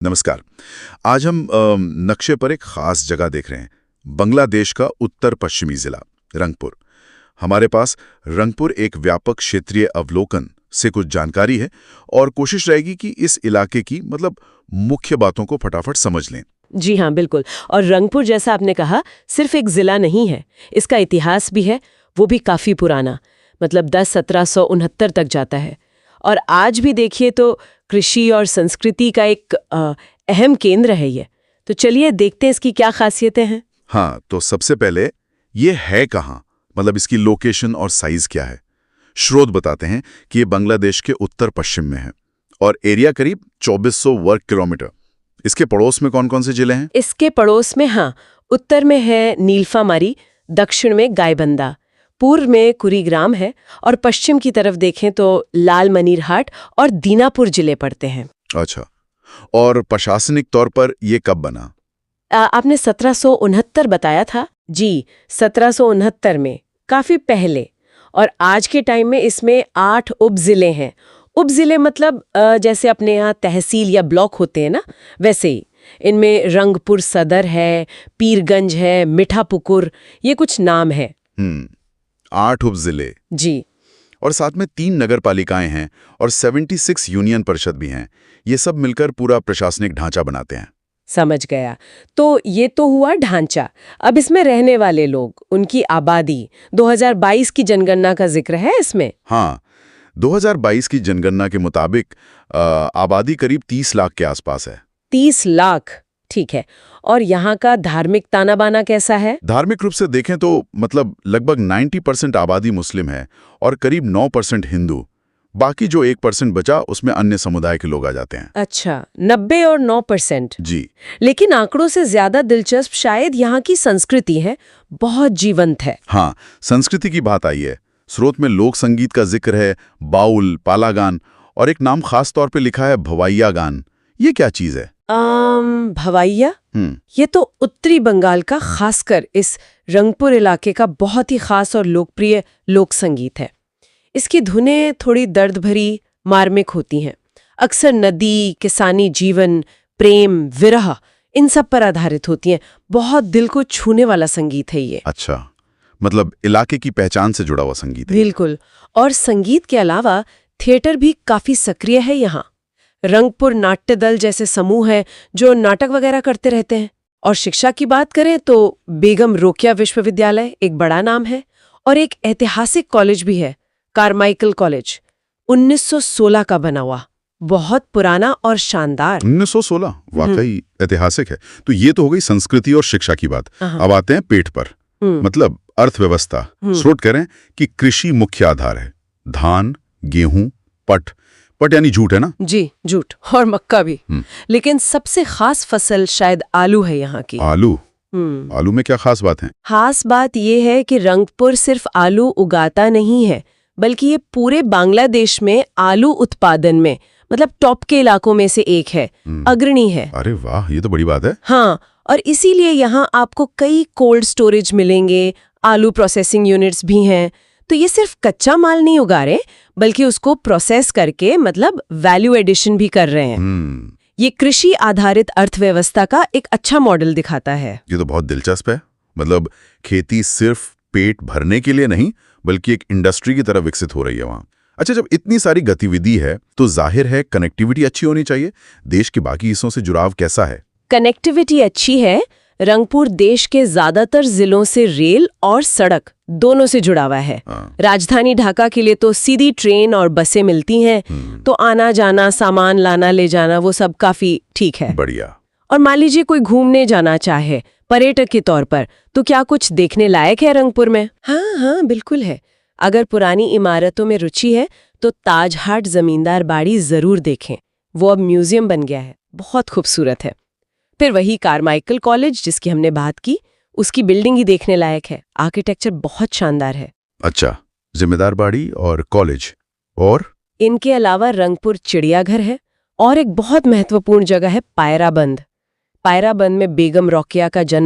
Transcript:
नमस्कार। आज हम नक्शे पर एक खास जगह देख रहे हैं। बांग्लादेश का उत्तर पश्चिमी जिला रंगपुर। हमारे पास रंगपुर एक व्यापक क्षेत्रीय अवलोकन से कुछ जानकारी है और कोशिश रहेगी कि इस इलाके की मुख्य बातों को फटाफट समझ लें। जी हाँ, बिल्कुल। और रंगपुर, जैसा आपने कहा, सिर्फ एक जिला नहीं है, इसका इतिहास भी है, वो भी काफी पुराना, 1769 तक जाता है। और आज भी देखिए तो कृषि और संस्कृति का एक अहम केंद्र है ये। तो चलिए देखते हैं इसकी क्या खासियतें हैं। हाँ, तो सबसे पहले ये है कहाँ, इसकी लोकेशन और साइज क्या है। स्रोत बताते हैं कि ये बांग्लादेश के उत्तर पश्चिम में है और एरिया करीब 2400 वर्ग किलोमीटर। इसके पड़ोस में कौन कौन से जिले हैं? इसके पड़ोस में, हाँ, उत्तर में है नीलफामारी, दक्षिण में गायबंदा, पूर्व में कुरीग्राम है और पश्चिम की तरफ देखें तो लालमनीरहाट और दीनापुर जिले पड़ते हैं। अच्छा, और प्रशासनिक तौर पर ये कब बना? आपने 1769 बताया था। जी, 1769 में, काफी पहले। और आज के टाइम में इसमें 8 उपजिले हैं। उपजिले जैसे अपने यहाँ तहसील या ब्लॉक होते हैं ना, वैसे ही। इनमें रंगपुर सदर है, पीरगंज है, मिठापुकुर, ये कुछ नाम है। 8 उपजिले। जी। और साथ में 3 नगर पालिकाएं हैं और 76 यूनियन परिषद भी हैं। ये सब मिलकर पूरा प्रशासनिक ढांचा बनाते हैं। समझ गया। तो ये तो हुआ ढांचा। अब इसमें रहने वाले लोग, उनकी आबादी, 2022 की जनगणना का जिक्र है इसमें? हाँ, 2022 की जनगणना के मुताबिक आबादी करीब 30 लाख के आसपास है। 30 लाख, ठीक है। और यहाँ का धार्मिक ताना बाना कैसा है? धार्मिक रूप से देखें तो लगभग 90% आबादी मुस्लिम है और करीब 9% हिंदू। बाकी जो 1% बचा उसमें अन्य समुदाय के लोग आ जाते हैं। अच्छा, 90 और 9%। जी। लेकिन आंकड़ों से ज्यादा दिलचस्प शायद यहाँ की संस्कृति है, बहुत जीवंत है। हाँ, संस्कृति की बात आई है। स्रोत में लोक संगीत का जिक्र है, बाउल, पाला गान, और एक नाम खास तौर पे लिखा है भवाइया गान। ये क्या चीज है? भवाइया? ये तो उत्तरी बंगाल का, खासकर इस रंगपुर इलाके का बहुत ही खास और लोकप्रिय लोक संगीत है। इसकी धुनें थोड़ी दर्द भरी, मार्मिक होती हैं। अक्सर नदी, किसानी जीवन, प्रेम, विरह, इन सब पर आधारित होती हैं। बहुत दिल को छूने वाला संगीत है ये। अच्छा, इलाके की पहचान से जुड़ा हुआ संगीत है। बिल्कुल। और संगीत के अलावा थिएटर भी काफी सक्रिय है यहाँ। रंगपुर नाट्य दल जैसे समूह है जो नाटक वगैरह करते रहते हैं। और शिक्षा की बात करें तो बेगम रोकेया विश्वविद्यालय एक बड़ा नाम है और एक ऐतिहासिक कॉलेज भी है, कारमाइकल कॉलेज, 1916 का बना हुआ, बहुत पुराना और शानदार। 1916 वाकई ऐतिहासिक है। तो ये तो हो गई संस्कृति और शिक्षा की बात। अब आते हैं पेट पर, अर्थव्यवस्था। स्रोत कह रहे हैं कि कृषि मुख्य आधार है। धान, गेहूं, पट यानी जूट है ना? जी, जूट और मक्का भी। लेकिन सबसे खास फसल शायद आलू है यहाँ की। आलू? आलू में क्या खास बात है? खास बात ये है कि रंगपुर सिर्फ आलू उगाता नहीं है, बल्कि ये पूरे बांग्लादेश में आलू उत्पादन में टॉप के इलाकों में से एक है, अग्रणी है। अरे वाह, ये तो बड़ी बात है। हाँ, और इसीलिए यहाँ आपको कई कोल्ड स्टोरेज मिलेंगे, आलू प्रोसेसिंग यूनिट्स भी हैं। तो ये सिर्फ कच्चा माल नहीं उगा रहे, बल्कि उसको प्रोसेस करके वैल्यू एडिशन भी कर रहे हैं। ये कृषि आधारित अर्थव्यवस्था का एक अच्छा मॉडल दिखाता है। ये तो बहुत दिलचस्प है। खेती सिर्फ पेट भरने के लिए नहीं, बल्कि एक इंडस्ट्री की तरह विकसित हो रही है वहाँ। अच्छा, जब इतनी सारी गतिविधि है तो जाहिर है कनेक्टिविटी अच्छी होनी चाहिए। देश के बाकी हिस्सों से जुड़ाव कैसा है? कनेक्टिविटी अच्छी है। रंगपुर देश के ज्यादातर जिलों से रेल और सड़क दोनों से जुड़ा हुआ है। राजधानी ढाका के लिए तो सीधी ट्रेन और बसें मिलती हैं, तो आना जाना, सामान लाना ले जाना, वो सब काफी ठीक है। बढ़िया। और मान लीजिए कोई घूमने जाना चाहे पर्यटक के तौर पर, तो क्या कुछ देखने लायक है रंगपुर में? हाँ, बिल्कुल है। अगर पुरानी इमारतों में रुचि है तो ताजहाट जमींदार बाड़ी जरूर देखें। वो अब म्यूजियम बन गया है, बहुत खूबसूरत है। फिर वही कारमाइकल कॉलेज जिसकी हमने बात की, उसकी बिल्डिंग ही देखने लायक है, आर्किटेक्चर बहुत शानदार है। अच्छा, जमींदार बाड़ी और कॉलेज, और इनके अलावा रंगपुर चिड़ियाघर है और एक बहुत महत्वपूर्ण जगह है पायराबंद। पायराबंद में बेगम रोकेया का जन्म